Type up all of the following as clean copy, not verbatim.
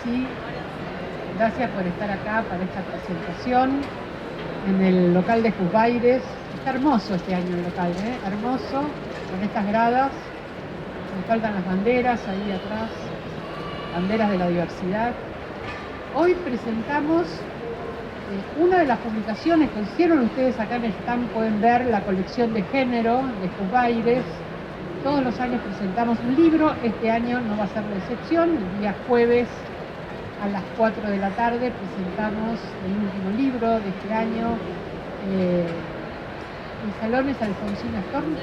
sí, gracias por estar acá para esta presentación en el local de Jusbaires. Está hermoso este año el local, hermoso, con estas gradas. Me faltan las banderas ahí atrás, banderas de la diversidad. Hoy presentamos una de las publicaciones que hicieron ustedes acá en el stand. Pueden ver la colección de género de Jusbaires. Todos los años presentamos un libro, este año no va a ser la excepción. El día jueves a las 4 de la tarde presentamos el último libro de este año. El salón es Alfonsina Storni,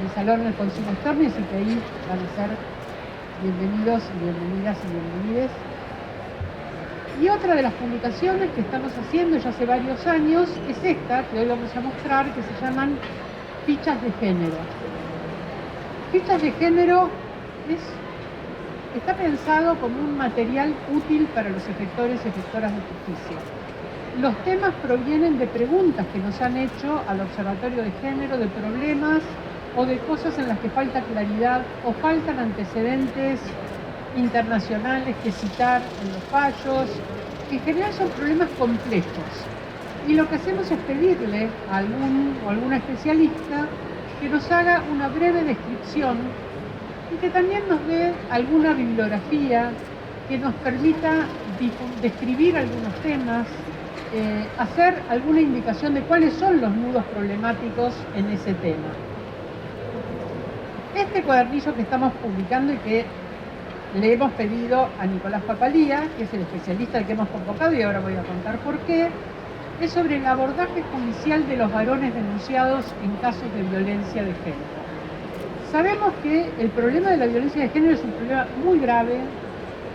el salón Alfonsina Storni, así que ahí van a ser bienvenidos y bienvenidas y bienvenides. Y otra de las publicaciones que estamos haciendo ya hace varios años es esta, que hoy vamos a mostrar, que se llaman Fichas de Género. Fichas de Género está pensado como un material útil para los efectores y efectoras de justicia. Los temas provienen de preguntas que nos han hecho al Observatorio de Género, de problemas o de cosas en las que falta claridad o faltan antecedentes internacionales que citar en los fallos. En general son problemas complejos. Y lo que hacemos es pedirle a algún o alguna especialista que nos haga una breve descripción y que también nos dé alguna bibliografía que nos permita describir algunos temas, hacer alguna indicación de cuáles son los nudos problemáticos en ese tema. Este cuadernillo que estamos publicando y que le hemos pedido a Nicolás Papalía, que es el especialista al que hemos convocado y ahora voy a contar por qué, es sobre el abordaje judicial de los varones denunciados en casos de violencia de género. Sabemos que el problema de la violencia de género es un problema muy grave,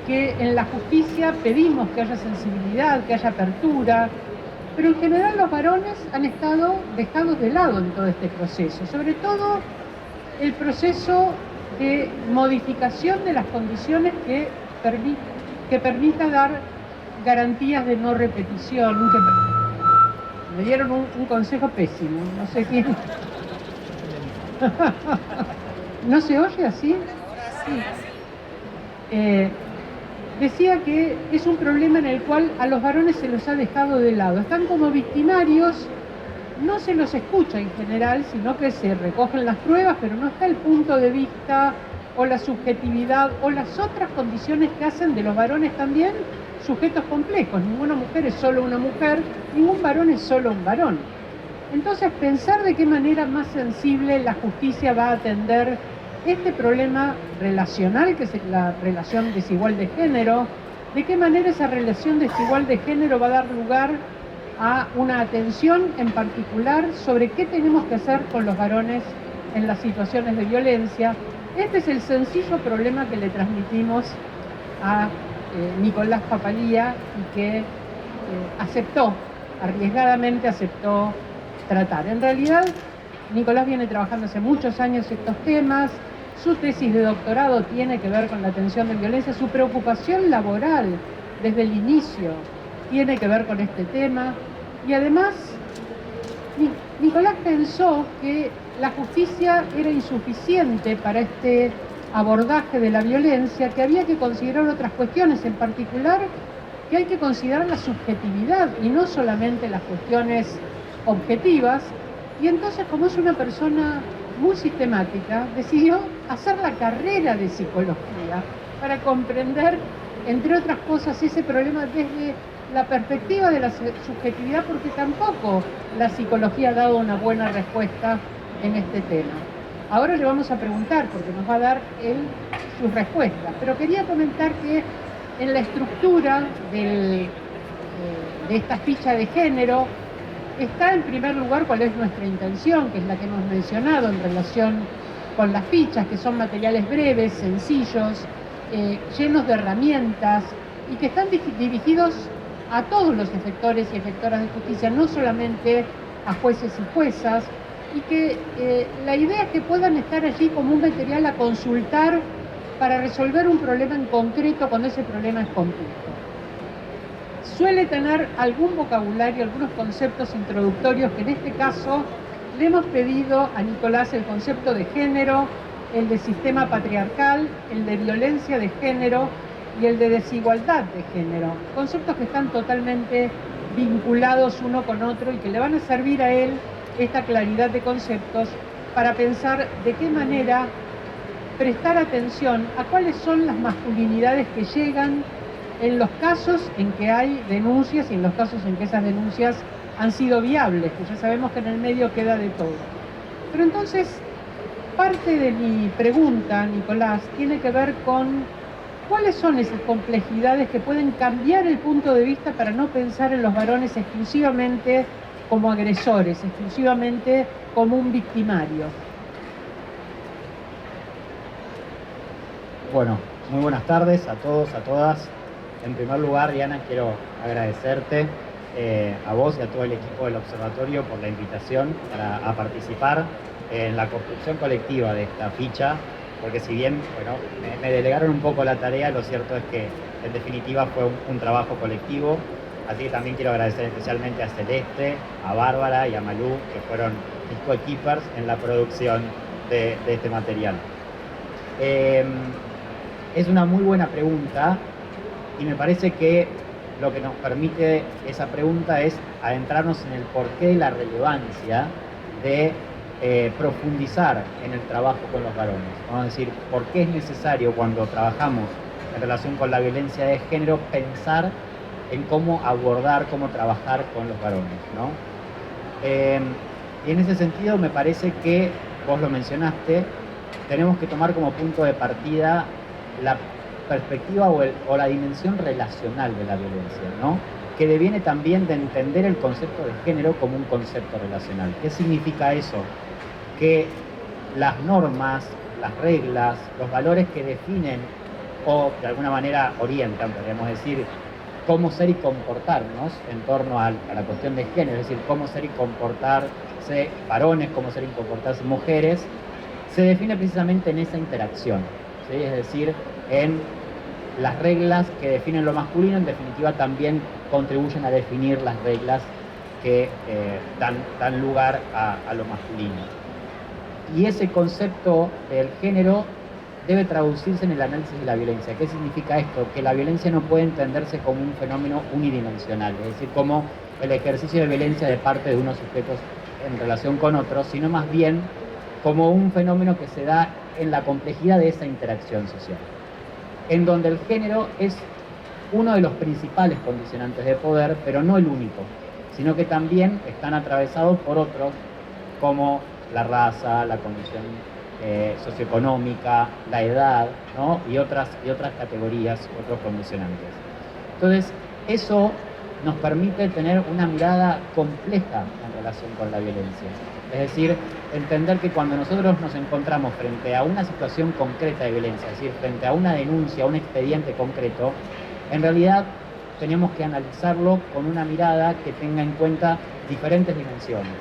que en la justicia pedimos que haya sensibilidad, que haya apertura, pero en general los varones han estado dejados de lado en todo este proceso, sobre todo el proceso de modificación de las condiciones que permita dar garantías de no repetición. Me dieron un consejo pésimo, no sé quién. ¿No se oye así? Sí. Decía que es un problema en el cual a los varones se los ha dejado de lado. Están como victimarios, no se los escucha en general, sino que se recogen las pruebas, pero no está el punto de vista o la subjetividad o las otras condiciones que hacen de los varones también sujetos complejos. Ninguna mujer es solo una mujer, ningún varón es solo un varón. Entonces, pensar de qué manera más sensible la justicia va a atender este problema relacional, que es la relación desigual de género, de qué manera esa relación desigual de género va a dar lugar a una atención en particular sobre qué tenemos que hacer con los varones en las situaciones de violencia. Este es el sencillo problema que le transmitimos a Nicolás Papalía y que arriesgadamente aceptó tratar. En realidad, Nicolás viene trabajando hace muchos años estos temas. Su tesis de doctorado tiene que ver con la atención de violencia. Su preocupación laboral desde el inicio tiene que ver con este tema. Y además, Nicolás pensó que la justicia era insuficiente para este abordaje de la violencia, que había que considerar otras cuestiones, en particular que hay que considerar la subjetividad y no solamente las cuestiones objetivas. Y entonces, como es una persona muy sistemática, decidió hacer la carrera de psicología para comprender, entre otras cosas, ese problema desde la perspectiva de la subjetividad, porque tampoco la psicología ha dado una buena respuesta en este tema. Ahora le vamos a preguntar, porque nos va a dar él sus respuestas, pero quería comentar que en la estructura de esta ficha de género está en primer lugar cuál es nuestra intención, que es la que hemos mencionado en relación con las fichas, que son materiales breves, sencillos, llenos de herramientas y que están dirigidos a todos los efectores y efectoras de justicia, no solamente a jueces y juezas, y que la idea es que puedan estar allí como un material a consultar para resolver un problema en concreto cuando ese problema es complejo. Suele tener algún vocabulario, algunos conceptos introductorios que en este caso le hemos pedido a Nicolás el concepto de género, el de sistema patriarcal, el de violencia de género, y el de desigualdad de género, conceptos que están totalmente vinculados uno con otro y que le van a servir a él esta claridad de conceptos para pensar de qué manera prestar atención a cuáles son las masculinidades que llegan en los casos en que hay denuncias y en los casos en que esas denuncias han sido viables, que ya sabemos que en el medio queda de todo. Pero entonces, parte de mi pregunta, Nicolás, tiene que ver con cuáles son esas complejidades que pueden cambiar el punto de vista para no pensar en los varones exclusivamente como agresores, exclusivamente como un victimario. Bueno, muy buenas tardes a todos, a todas. En primer lugar, Diana, quiero agradecerte a vos y a todo el equipo del Observatorio por la invitación a participar en la construcción colectiva de esta ficha, porque si bien bueno, me delegaron un poco la tarea, lo cierto es que en definitiva fue un trabajo colectivo. Así que también quiero agradecer especialmente a Celeste, a Bárbara y a Malú, que fueron mis coequippers en la producción de este material. Es una muy buena pregunta y me parece que lo que nos permite esa pregunta es adentrarnos en el porqué y la relevancia de profundizar en el trabajo con los varones. Vamos a decir, por qué es necesario cuando trabajamos en relación con la violencia de género pensar en cómo abordar, cómo trabajar con los varones, ¿no? Y en ese sentido me parece que, vos lo mencionaste, tenemos que tomar como punto de partida la perspectiva o la dimensión relacional de la violencia, ¿no? Que deviene también de entender el concepto de género como un concepto relacional. ¿Qué significa eso? Que las normas, las reglas, los valores que definen o de alguna manera orientan, podríamos decir, cómo ser y comportarnos en torno a la cuestión de género, es decir, cómo ser y comportarse varones, cómo ser y comportarse mujeres, se define precisamente en esa interacción, ¿sí? Es decir, en las reglas que definen lo masculino, en definitiva también contribuyen a definir las reglas que dan lugar a lo masculino. Y ese concepto del género debe traducirse en el análisis de la violencia. ¿Qué significa esto? Que la violencia no puede entenderse como un fenómeno unidimensional, es decir, como el ejercicio de violencia de parte de unos sujetos en relación con otros, sino más bien como un fenómeno que se da en la complejidad de esa interacción social, en donde el género es uno de los principales condicionantes de poder, pero no el único, sino que también están atravesados por otros como la raza, la condición socioeconómica, la edad, ¿no? y otras categorías, otros condicionantes. Entonces, eso nos permite tener una mirada compleja en relación con la violencia. Es decir, entender que cuando nosotros nos encontramos frente a una situación concreta de violencia, es decir, frente a una denuncia, un expediente concreto, en realidad tenemos que analizarlo con una mirada que tenga en cuenta diferentes dimensiones.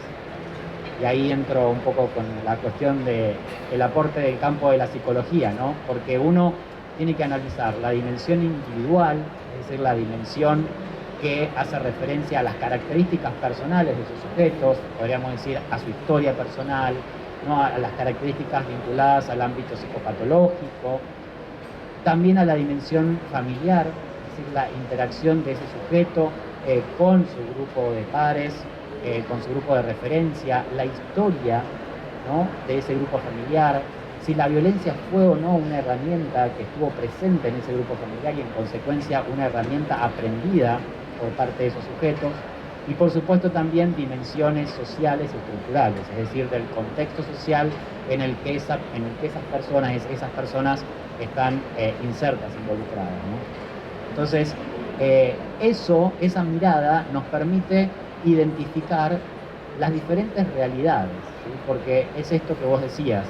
Y ahí entro un poco con la cuestión del aporte del campo de la psicología, ¿no? Porque uno tiene que analizar la dimensión individual, es decir, la dimensión que hace referencia a las características personales de sus sujetos, podríamos decir a su historia personal, ¿no? A las características vinculadas al ámbito psicopatológico, también a la dimensión familiar, es decir, la interacción de ese sujeto con su grupo de pares, con su grupo de referencia, la historia, ¿no? de ese grupo familiar, si la violencia fue o no una herramienta que estuvo presente en ese grupo familiar y en consecuencia una herramienta aprendida por parte de esos sujetos, y por supuesto también dimensiones sociales y estructurales, es decir, del contexto social en el que esas personas están insertas, involucradas, ¿no? Entonces, esa mirada nos permite identificar las diferentes realidades, ¿sí? Porque es esto que vos decías,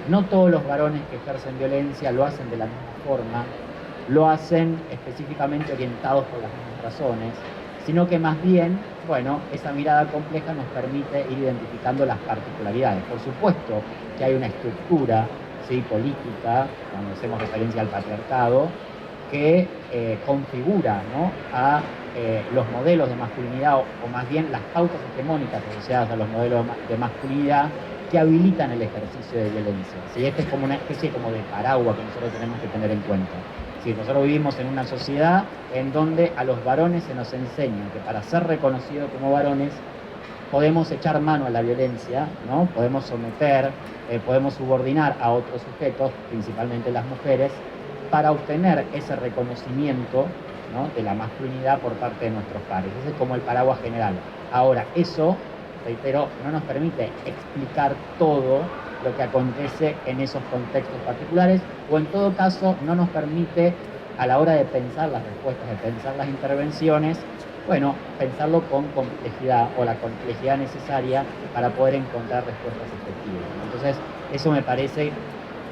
no todos los varones que ejercen violencia lo hacen de la misma forma, lo hacen específicamente orientados por las mismas razones, sino que más bien, bueno, esa mirada compleja nos permite ir identificando las particularidades. Por supuesto que hay una estructura, ¿sí? política, cuando hacemos referencia al patriarcado, que configura, ¿no? a los modelos de masculinidad o más bien las pautas hegemónicas asociadas a los modelos de masculinidad que habilitan el ejercicio de violencia. ¿Sí? Este es como una especie como de paraguas que nosotros tenemos que tener en cuenta. decir, nosotros vivimos en una sociedad en donde a los varones se nos enseña que para ser reconocidos como varones podemos echar mano a la violencia, ¿no? Podemos someter, podemos subordinar a otros sujetos, principalmente las mujeres, para obtener ese reconocimiento, ¿no?, de la masculinidad por parte de nuestros pares. Ese es como el paraguas general. Ahora, eso, reitero, no nos permite explicar todo lo que acontece en esos contextos particulares, o en todo caso no nos permite, a la hora de pensar las respuestas, de pensar las intervenciones, bueno, pensarlo con complejidad, o la complejidad necesaria para poder encontrar respuestas efectivas. Entonces, eso me parece,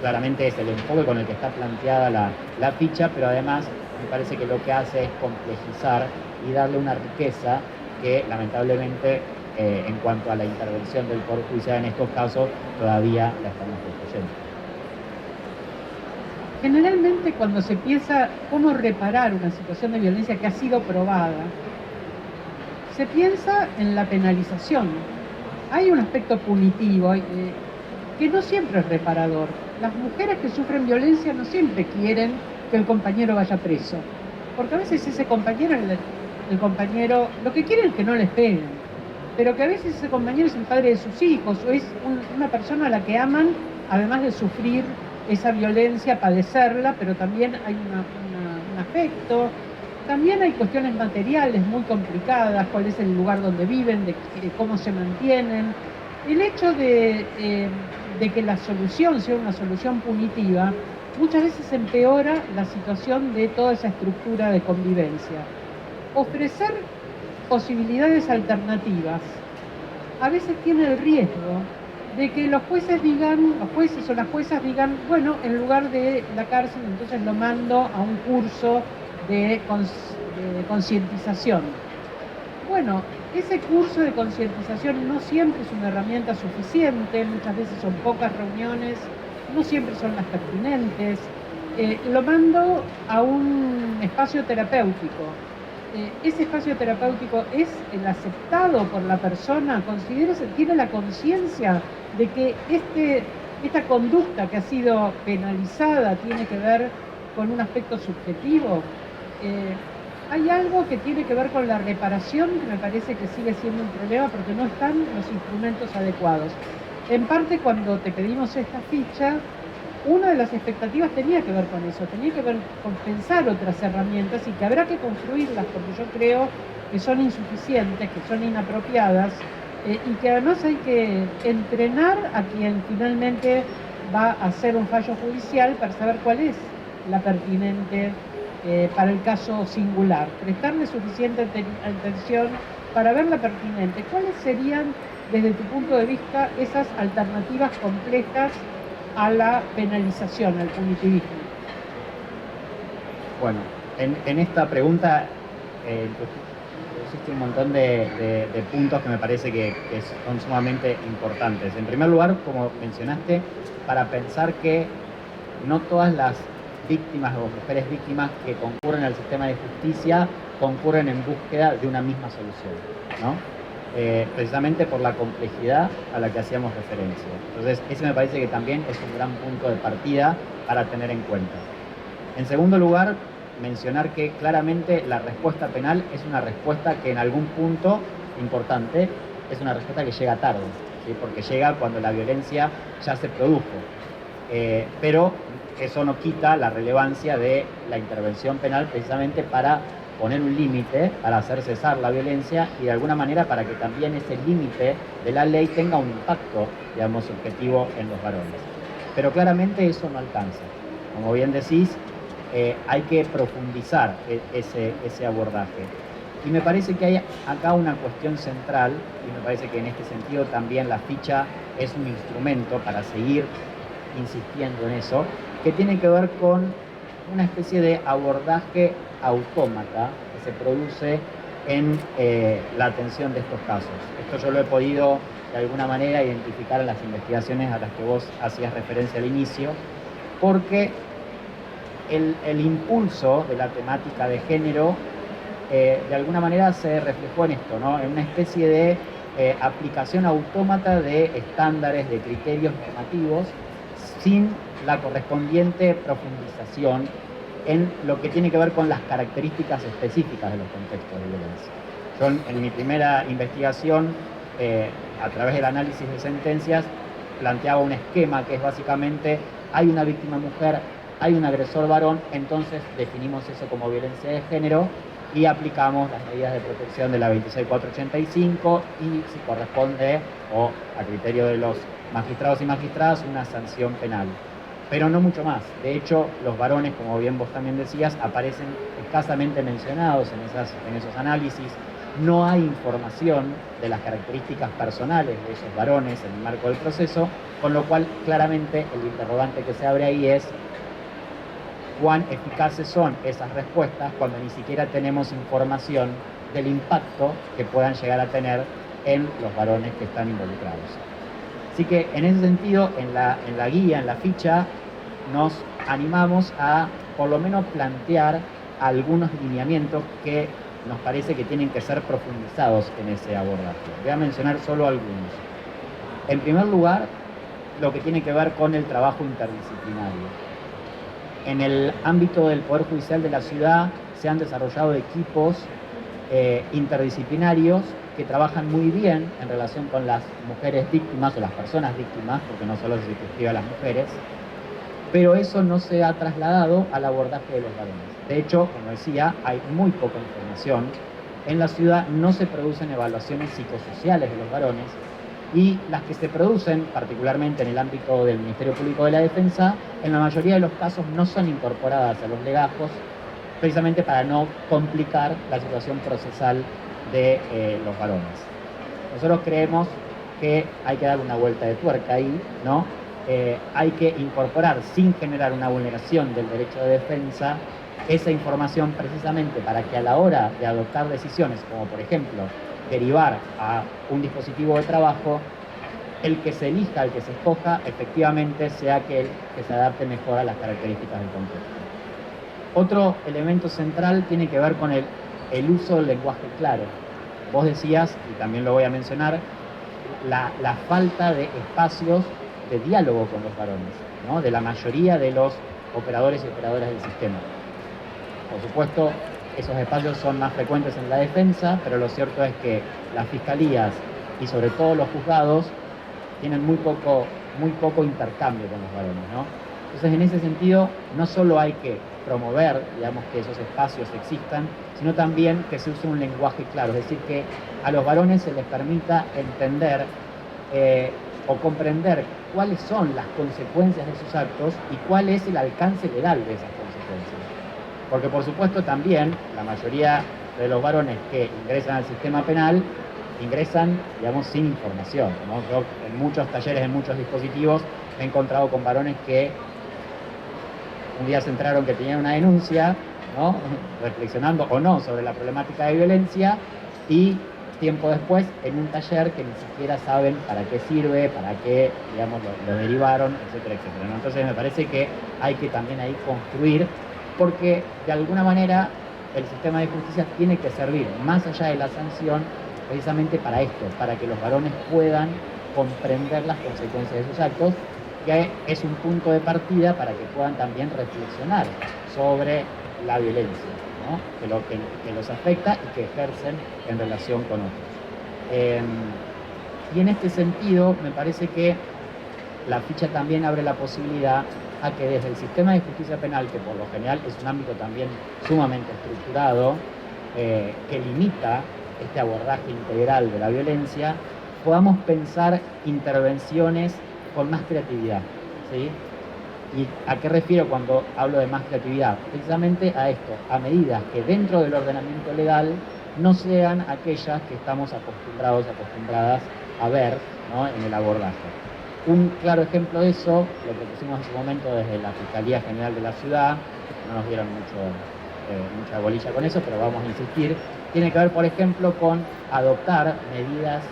claramente es el enfoque con el que está planteada la ficha, pero además me parece que lo que hace es complejizar y darle una riqueza que lamentablemente en cuanto a la intervención del Poder Judicial en estos casos todavía la estamos construyendo. Generalmente cuando se piensa cómo reparar una situación de violencia que ha sido probada, se piensa en la penalización. Hay un aspecto punitivo que no siempre es reparador. Las mujeres que sufren violencia no siempre quieren que el compañero vaya preso, porque a veces ese compañero, el compañero, lo que quiere es que no les peguen, pero que a veces ese compañero es el padre de sus hijos, o es una persona a la que aman, además de sufrir esa violencia, padecerla, pero también hay un afecto. También hay cuestiones materiales muy complicadas, cuál es el lugar donde viven, de cómo se mantienen. El hecho de que la solución sea una solución punitiva, muchas veces empeora la situación de toda esa estructura de convivencia. Ofrecer posibilidades alternativas a veces tiene el riesgo de que los jueces o las juezas digan, bueno, en lugar de la cárcel, entonces lo mando a un curso de concientización. Bueno, ese curso de concientización no siempre es una herramienta suficiente, muchas veces son pocas reuniones, no siempre son las pertinentes. Lo mando a un espacio terapéutico. Ese espacio terapéutico es el aceptado por la persona, tiene la conciencia de que esta conducta que ha sido penalizada tiene que ver con un aspecto subjetivo. Hay algo que tiene que ver con la reparación que me parece que sigue siendo un problema porque no están los instrumentos adecuados. En parte, cuando te pedimos esta ficha, una de las expectativas tenía que ver con eso, tenía que ver con pensar otras herramientas y que habrá que construirlas porque yo creo que son insuficientes, que son inapropiadas y que además hay que entrenar a quien finalmente va a hacer un fallo judicial para saber cuál es la pertinente para el caso singular, prestarle suficiente atención para ver la pertinente. ¿Cuáles serían, desde tu punto de vista, esas alternativas complejas a la penalización, al punitivismo? Bueno, en esta pregunta existe un montón de puntos que me parece que son sumamente importantes. En primer lugar, como mencionaste, para pensar que no todas las víctimas o mujeres víctimas que concurren al sistema de justicia concurren en búsqueda de una misma solución, ¿no? Precisamente por la complejidad a la que hacíamos referencia. Entonces, ese me parece que también es un gran punto de partida para tener en cuenta. En segundo lugar, mencionar que claramente la respuesta penal es una respuesta que en algún punto importante es una respuesta que llega tarde, ¿sí? Porque llega cuando la violencia ya se produjo. Pero eso no quita la relevancia de la intervención penal precisamente para poner un límite, para hacer cesar la violencia y de alguna manera para que también ese límite de la ley tenga un impacto, digamos, subjetivo en los varones. Pero claramente eso no alcanza. Como bien decís, hay que profundizar ese abordaje. Y me parece que hay acá una cuestión central, y me parece que en este sentido también la ficha es un instrumento para seguir insistiendo en eso, que tiene que ver con una especie de abordaje autómata que se produce en la atención de estos casos. Esto yo lo he podido de alguna manera identificar en las investigaciones a las que vos hacías referencia al inicio, porque el impulso de la temática de género de alguna manera se reflejó en esto, ¿no? En una especie de aplicación autómata de estándares, de criterios normativos, sin la correspondiente profundización en lo que tiene que ver con las características específicas de los contextos de violencia. Yo en mi primera investigación, a través del análisis de sentencias, planteaba un esquema que es básicamente, hay una víctima mujer, hay un agresor varón, entonces definimos eso como violencia de género y aplicamos las medidas de protección de la 26485 y si corresponde, o a criterio de los magistrados y magistradas, una sanción penal. Pero no mucho más. De hecho, los varones, como bien vos también decías, aparecen escasamente mencionados en esos análisis. No hay información de las características personales de esos varones en el marco del proceso, con lo cual claramente el interrogante que se abre ahí es cuán eficaces son esas respuestas cuando ni siquiera tenemos información del impacto que puedan llegar a tener en los varones que están involucrados. Así que en ese sentido, en la guía, en la ficha, nos animamos a por lo menos plantear algunos lineamientos que nos parece que tienen que ser profundizados en ese abordaje. Voy a mencionar solo algunos. En primer lugar, lo que tiene que ver con el trabajo interdisciplinario. En el ámbito del Poder Judicial de la ciudad se han desarrollado equipos interdisciplinarios que trabajan muy bien en relación con las mujeres víctimas o las personas víctimas, porque no solo se circunscribe a las mujeres, pero eso no se ha trasladado al abordaje de los varones. De hecho, como decía, hay muy poca información. En la ciudad no se producen evaluaciones psicosociales de los varones y las que se producen, particularmente en el ámbito del Ministerio Público de la Defensa, en la mayoría de los casos no son incorporadas a los legajos, precisamente para no complicar la situación procesal de los varones. Nosotros creemos que hay que dar una vuelta de tuerca ahí, ¿no? Hay que incorporar, sin generar una vulneración del derecho de defensa, esa información precisamente para que a la hora de adoptar decisiones, como por ejemplo derivar a un dispositivo de trabajo, el que se elija, el que se escoja, efectivamente sea aquel que se adapte mejor a las características del contexto. Otro elemento central tiene que ver con el uso del lenguaje claro. Vos decías, y también lo voy a mencionar, la falta de espacios de diálogo con los varones, ¿no? De la mayoría de los operadores y operadoras del sistema. Por supuesto, esos espacios son más frecuentes en la defensa, pero lo cierto es que las fiscalías y sobre todo los juzgados tienen muy poco intercambio con los varones, ¿no? Entonces, en ese sentido, no solo hay que promover, digamos, que esos espacios existan, sino también que se use un lenguaje claro, es decir, que a los varones se les permita entender o comprender cuáles son las consecuencias de sus actos y cuál es el alcance legal de esas consecuencias. Porque, por supuesto, también la mayoría de los varones que ingresan al sistema penal ingresan, digamos, sin información, ¿no? Yo en muchos talleres, en muchos dispositivos, me he encontrado con varones que un día se enteraron que tenían una denuncia, ¿no? Reflexionando o no sobre la problemática de violencia, y tiempo después en un taller que ni siquiera saben para qué sirve, para qué, digamos, lo derivaron, etcétera, etcétera, ¿no? Entonces me parece que hay que también ahí construir, porque de alguna manera el sistema de justicia tiene que servir, más allá de la sanción, precisamente para esto, para que los varones puedan comprender las consecuencias de sus actos, que es un punto de partida para que puedan también reflexionar sobre la violencia, ¿no? que los afecta y que ejercen en relación con otros. Y en este sentido, me parece que la ficha también abre la posibilidad a que desde el sistema de justicia penal, que por lo general es un ámbito también sumamente estructurado, que limita este abordaje integral de la violencia, podamos pensar intervenciones con más creatividad, ¿sí? ¿Y a qué refiero cuando hablo de más creatividad? Precisamente a esto, a medidas que dentro del ordenamiento legal no sean aquellas que estamos acostumbradas a ver, ¿no? En el abordaje. Un claro ejemplo de eso, lo propusimos en su momento desde la Fiscalía General de la Ciudad, no nos dieron mucha bolilla con eso, pero vamos a insistir, tiene que ver, por ejemplo, con adoptar medidas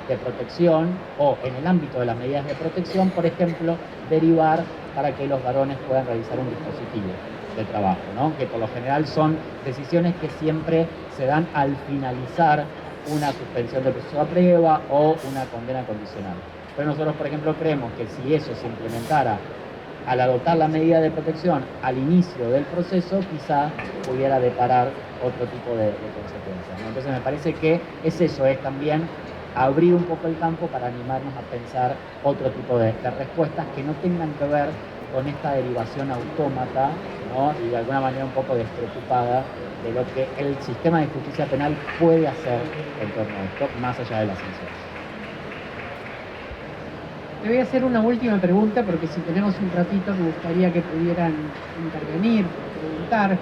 de protección, o en el ámbito de las medidas de protección, por ejemplo, derivar para que los varones puedan realizar un dispositivo de trabajo, ¿no? Que por lo general son decisiones que siempre se dan al finalizar una suspensión de proceso a prueba o una condena condicional. Pero nosotros, por ejemplo, creemos que si eso se implementara al adoptar la medida de protección al inicio del proceso, quizá pudiera deparar otro tipo de consecuencias, ¿no? Entonces me parece que es eso, es también abrir un poco el campo para animarnos a pensar otro tipo de respuestas que no tengan que ver con esta derivación autómata, ¿no? Y de alguna manera un poco despreocupada de lo que el sistema de justicia penal puede hacer en torno a esto, más allá de las sanciones. Le voy a hacer una última pregunta porque si tenemos un ratito me gustaría que pudieran intervenir, preguntar.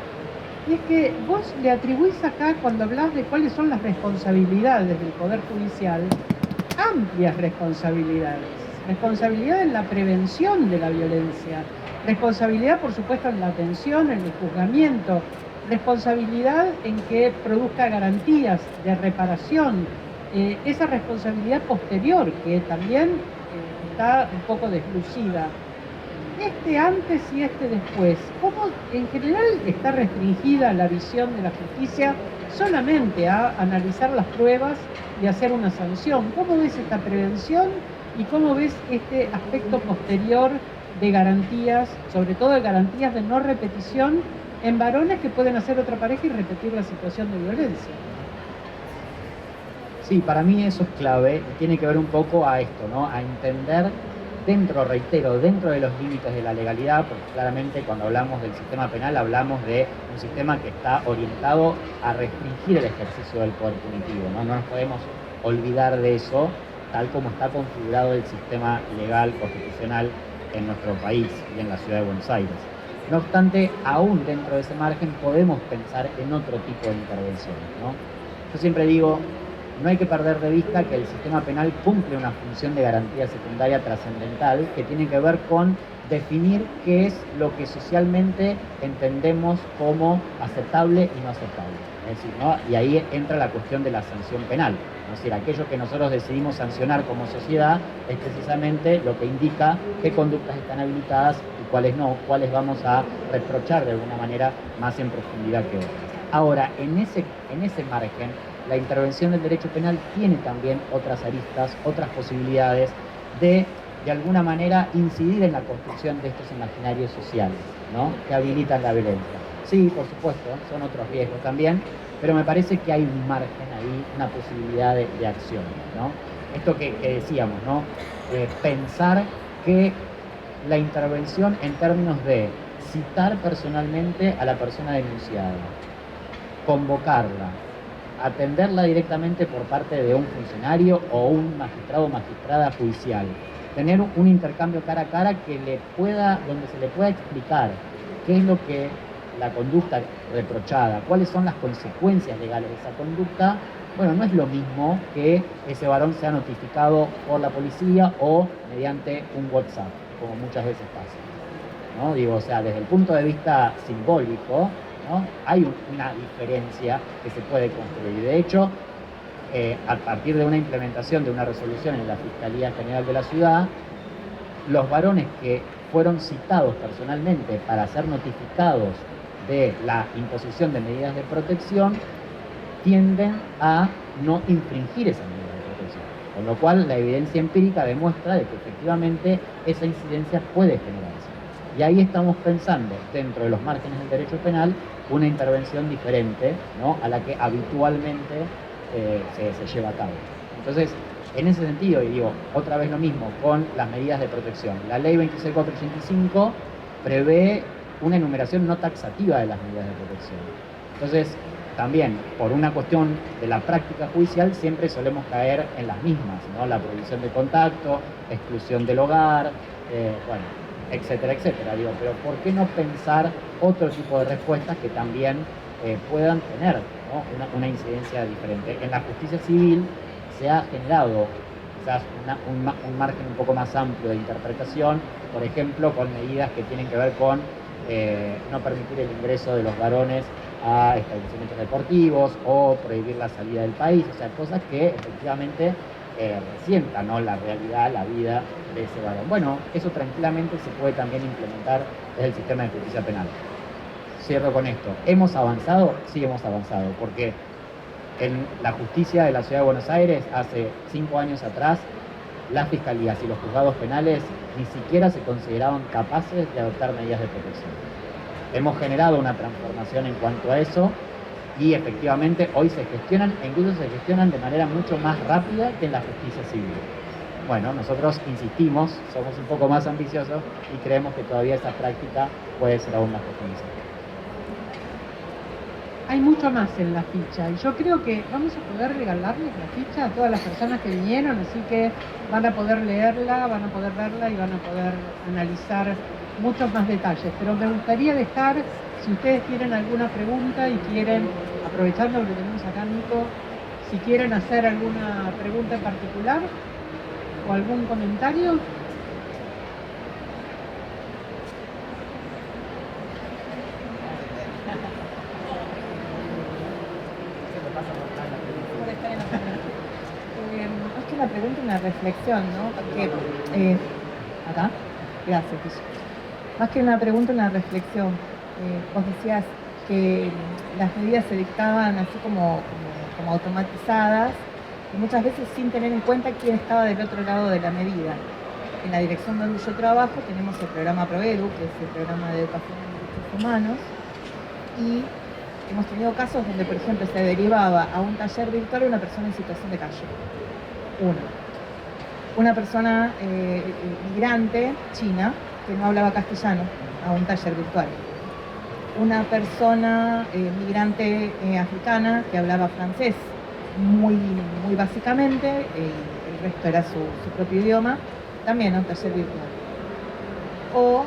Y es que vos le atribuís acá, cuando hablás de cuáles son las responsabilidades del Poder Judicial, amplias responsabilidades. Responsabilidad en la prevención de la violencia, responsabilidad por supuesto en la atención, en el juzgamiento, responsabilidad en que produzca garantías de reparación, esa responsabilidad posterior que también está un poco deslucida. Este antes y este después, ¿cómo en general está restringida la visión de la justicia solamente a analizar las pruebas y hacer una sanción? ¿Cómo ves esta prevención y cómo ves este aspecto posterior de garantías, sobre todo de garantías de no repetición en varones que pueden hacer otra pareja y repetir la situación de violencia? Sí, para mí eso es clave y tiene que ver un poco a esto, ¿no? A entender dentro de los límites de la legalidad, porque claramente cuando hablamos del sistema penal hablamos de un sistema que está orientado a restringir el ejercicio del poder punitivo, ¿no? No nos podemos olvidar de eso, tal como está configurado el sistema legal constitucional en nuestro país y en la ciudad de Buenos Aires. No obstante, aún dentro de ese margen podemos pensar en otro tipo de intervenciones, ¿no? Yo siempre digo, no hay que perder de vista que el sistema penal cumple una función de garantía secundaria trascendental que tiene que ver con definir qué es lo que socialmente entendemos como aceptable y no aceptable. Es decir, ¿no? Y ahí entra la cuestión de la sanción penal. Es decir, aquello que nosotros decidimos sancionar como sociedad es precisamente lo que indica qué conductas están habilitadas y cuáles no, cuáles vamos a reprochar de alguna manera más en profundidad que otras. Ahora, en ese margen, la intervención del derecho penal tiene también otras aristas, otras posibilidades de alguna manera incidir en la construcción de estos imaginarios sociales, ¿no? Que habilitan la violencia. Sí, por supuesto, son otros riesgos también, pero me parece que hay un margen ahí, una posibilidad de acción, ¿no? Esto que decíamos, ¿no? Pensar que la intervención en términos de citar personalmente a la persona denunciada, convocarla, atenderla directamente por parte de un funcionario o un magistrado o magistrada judicial, tener un intercambio cara a cara donde se le pueda explicar qué es lo que la conducta reprochada, cuáles son las consecuencias legales de esa conducta. Bueno, no es lo mismo que ese varón sea notificado por la policía o mediante un WhatsApp, como muchas veces pasa, ¿no? Digo, o sea, desde el punto de vista simbólico, ¿no? Hay una diferencia que se puede construir. De hecho, a partir de una implementación de una resolución en la Fiscalía General de la Ciudad, los varones que fueron citados personalmente para ser notificados de la imposición de medidas de protección tienden a no infringir esas medidas de protección, con lo cual la evidencia empírica demuestra de que efectivamente esa incidencia puede generarse. Y ahí estamos pensando, dentro de los márgenes del derecho penal, una intervención diferente, ¿no? A la que habitualmente se lleva a cabo. Entonces, en ese sentido, y digo, otra vez lo mismo con las medidas de protección. La ley 26485 prevé una enumeración no taxativa de las medidas de protección. Entonces, también, por una cuestión de la práctica judicial, siempre solemos caer en las mismas, ¿no? La prohibición de contacto, exclusión del hogar, bueno, etcétera, etcétera. Digo, pero ¿por qué no pensar otro tipo de respuestas que también puedan tener, ¿no? una incidencia diferente? En la justicia civil se ha generado quizás un margen un poco más amplio de interpretación, por ejemplo, con medidas que tienen que ver con no permitir el ingreso de los varones a establecimientos deportivos o prohibir la salida del país, o sea, cosas que efectivamente resientan, ¿no? La realidad, la vida de ese varón. Bueno, eso tranquilamente se puede también implementar desde el sistema de justicia penal. Cierro con esto. ¿Hemos avanzado? Sí, hemos avanzado, porque en la justicia de la Ciudad de Buenos Aires hace 5 años atrás las fiscalías y los juzgados penales ni siquiera se consideraban capaces de adoptar medidas de protección. Hemos generado una transformación en cuanto a eso y efectivamente hoy se gestionan e incluso se gestionan de manera mucho más rápida que en la justicia civil. Bueno, nosotros insistimos, somos un poco más ambiciosos y creemos que todavía esa práctica puede ser aún más profundizada. Hay mucho más en la ficha y yo creo que vamos a poder regalarles la ficha a todas las personas que vinieron, así que van a poder leerla, van a poder verla y van a poder analizar muchos más detalles. Pero me gustaría dejar, si ustedes tienen alguna pregunta y quieren, aprovechando lo que tenemos acá, Nico, si quieren hacer alguna pregunta en particular o algún comentario. Más que una pregunta, una reflexión, ¿no? Porque, acá, gracias. Más que una pregunta, una reflexión. Vos decías que las medidas se dictaban así como automatizadas y muchas veces sin tener en cuenta quién estaba del otro lado de la medida. En la dirección donde yo trabajo tenemos el programa ProEdu, que es el programa de educación en derechos humanos, y hemos tenido casos donde, por ejemplo, se derivaba a un taller virtual una persona en situación de calle. Una persona migrante china que no hablaba castellano a un taller virtual. Una persona migrante africana que hablaba francés muy básicamente, el resto era su propio idioma, también a un taller virtual. O,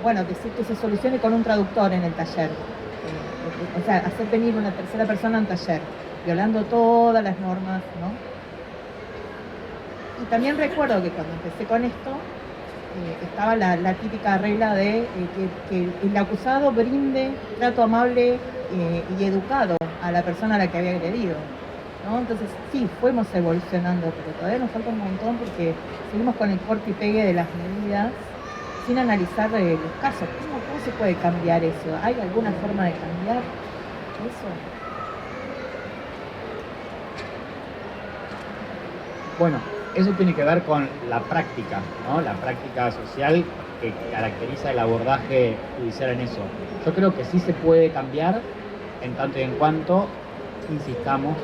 bueno, decir que se solucione con un traductor en el taller. O sea, hacer venir una tercera persona a un taller, violando todas las normas, ¿no? Y también recuerdo que cuando empecé con esto, estaba la típica regla de que el acusado brinde trato amable y educado a la persona a la que había agredido, ¿no? Entonces, sí, fuimos evolucionando, pero todavía nos falta un montón porque seguimos con el corte y pegue de las medidas sin analizar los casos. ¿Cómo se puede cambiar eso? ¿Hay alguna forma de cambiar eso? Bueno, eso tiene que ver con la práctica, ¿no? La práctica social que caracteriza el abordaje judicial en eso. Yo creo que sí se puede cambiar en tanto y en cuanto insistamos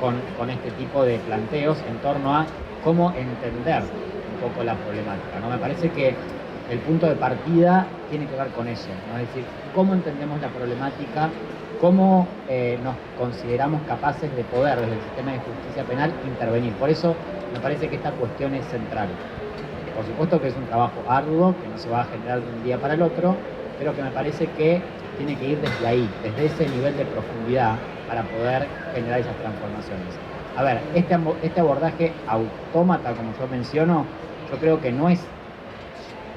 con este tipo de planteos en torno a cómo entender un poco la problemática, ¿no? Me parece que el punto de partida tiene que ver con eso, ¿no? Es decir, cómo entendemos la problemática, cómo nos consideramos capaces de poder, desde el sistema de justicia penal, intervenir. Por eso me parece que esta cuestión es central. Por supuesto que es un trabajo arduo, que no se va a generar de un día para el otro, pero que me parece que tiene que ir desde ahí, desde ese nivel de profundidad, para poder generar esas transformaciones. A ver, este abordaje autómata, como yo menciono, yo creo que no es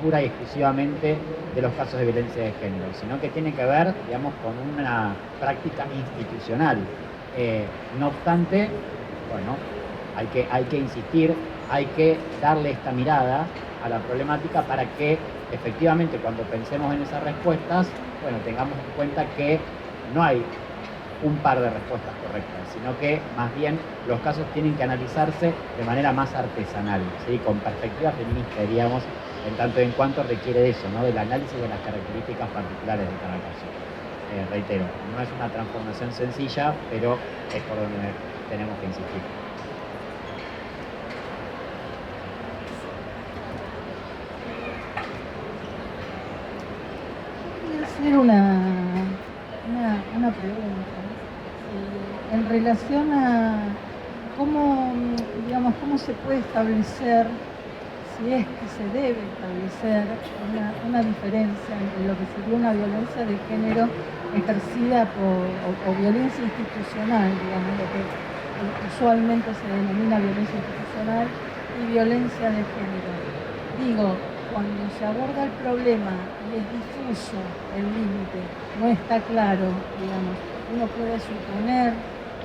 pura y exclusivamente de los casos de violencia de género, sino que tiene que ver, digamos, con una práctica institucional. No obstante, bueno, hay que insistir, hay que darle esta mirada a la problemática para que efectivamente cuando pensemos en esas respuestas, bueno, tengamos en cuenta que no hay un par de respuestas correctas, sino que más bien los casos tienen que analizarse de manera más artesanal, ¿sí? Con perspectiva feminista, diríamos, en tanto y en cuanto requiere de eso, ¿no? Del análisis de las características particulares de cada caso. Reitero, no es una transformación sencilla, pero es por donde tenemos que insistir. Quiero hacer una pregunta en relación a cómo, digamos, cómo se puede establecer, si es que se debe establecer una diferencia entre lo que sería una violencia de género ejercida o violencia institucional, digamos, lo que usualmente se denomina violencia institucional, y violencia de género. Digo, cuando se aborda el problema y es difuso el límite, no está claro, digamos, uno puede suponer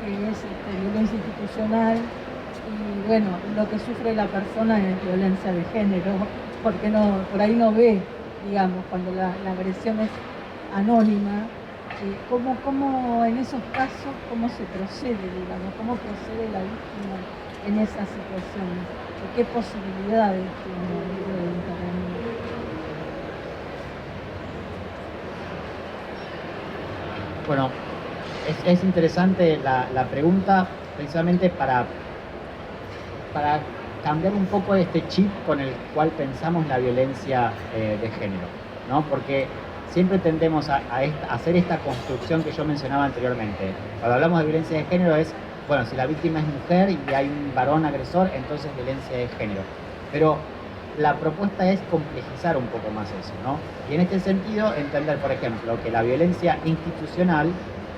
que es violencia institucional y bueno, lo que sufre la persona es violencia de género, porque no, por ahí no ve, digamos, cuando la agresión es anónima, cómo en esos casos, cómo se procede, digamos, cómo procede la víctima en esas situaciones. qué posibilidades tiene de intervenir. Bueno, es interesante la pregunta, precisamente para cambiar un poco este chip con el cual pensamos la violencia de género, ¿no? Porque siempre tendemos a hacer esta construcción que yo mencionaba anteriormente. Cuando hablamos de violencia de género es, bueno, si la víctima es mujer y hay un varón agresor, entonces violencia de género. Pero la propuesta es complejizar un poco más eso, ¿no? Y en este sentido, entender, por ejemplo, que la violencia institucional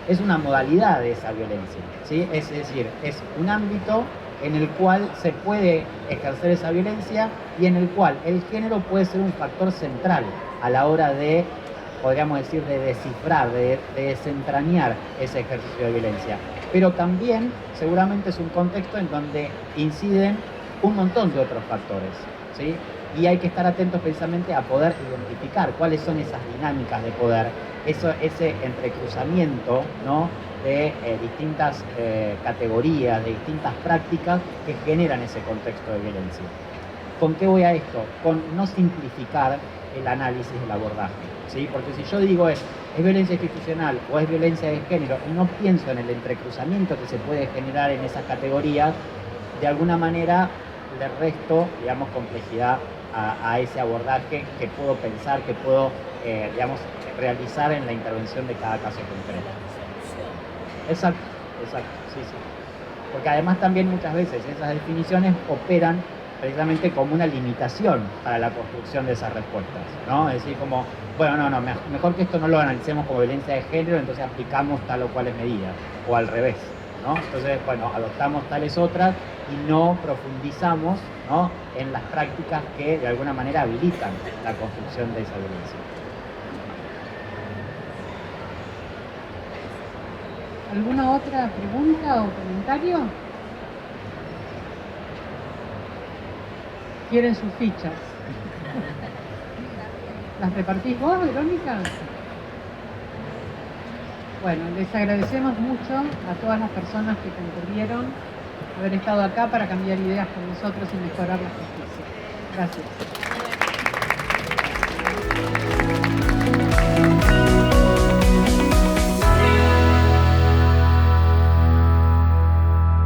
es una modalidad de esa violencia, ¿sí? Es decir, es un ámbito en el cual se puede ejercer esa violencia y en el cual el género puede ser un factor central a la hora de, podríamos decir, de descifrar, de desentrañar ese ejercicio de violencia. Pero también seguramente es un contexto en donde inciden un montón de otros factores, ¿sí? Y hay que estar atentos precisamente a poder identificar cuáles son esas dinámicas de poder, ese entrecruzamiento, ¿no?, de distintas categorías, de distintas prácticas que generan ese contexto de violencia. ¿Con qué voy a esto? Con no simplificar el análisis del abordaje, ¿sí? Porque si yo digo es violencia institucional o es violencia de género y no pienso en el entrecruzamiento que se puede generar en esas categorías, de alguna manera le resto, digamos, complejidad a ese abordaje que puedo pensar, que puedo, digamos, realizar en la intervención de cada caso concreto. Exacto, sí. Porque además también muchas veces esas definiciones operan precisamente como una limitación para la construcción de esas respuestas, ¿no? Es decir, como, bueno, no, mejor que esto no lo analicemos como violencia de género, entonces aplicamos tal o cuales medidas, o al revés, ¿no? Entonces, bueno, adoptamos tales otras y no profundizamos, ¿no?, en las prácticas que de alguna manera habilitan la construcción de esa violencia. ¿Alguna otra pregunta o comentario? ¿Quieren sus fichas? ¿Las repartís vos, Verónica? Bueno, les agradecemos mucho a todas las personas que concurrieron haber estado acá para cambiar ideas con nosotros y mejorar la justicia. Gracias.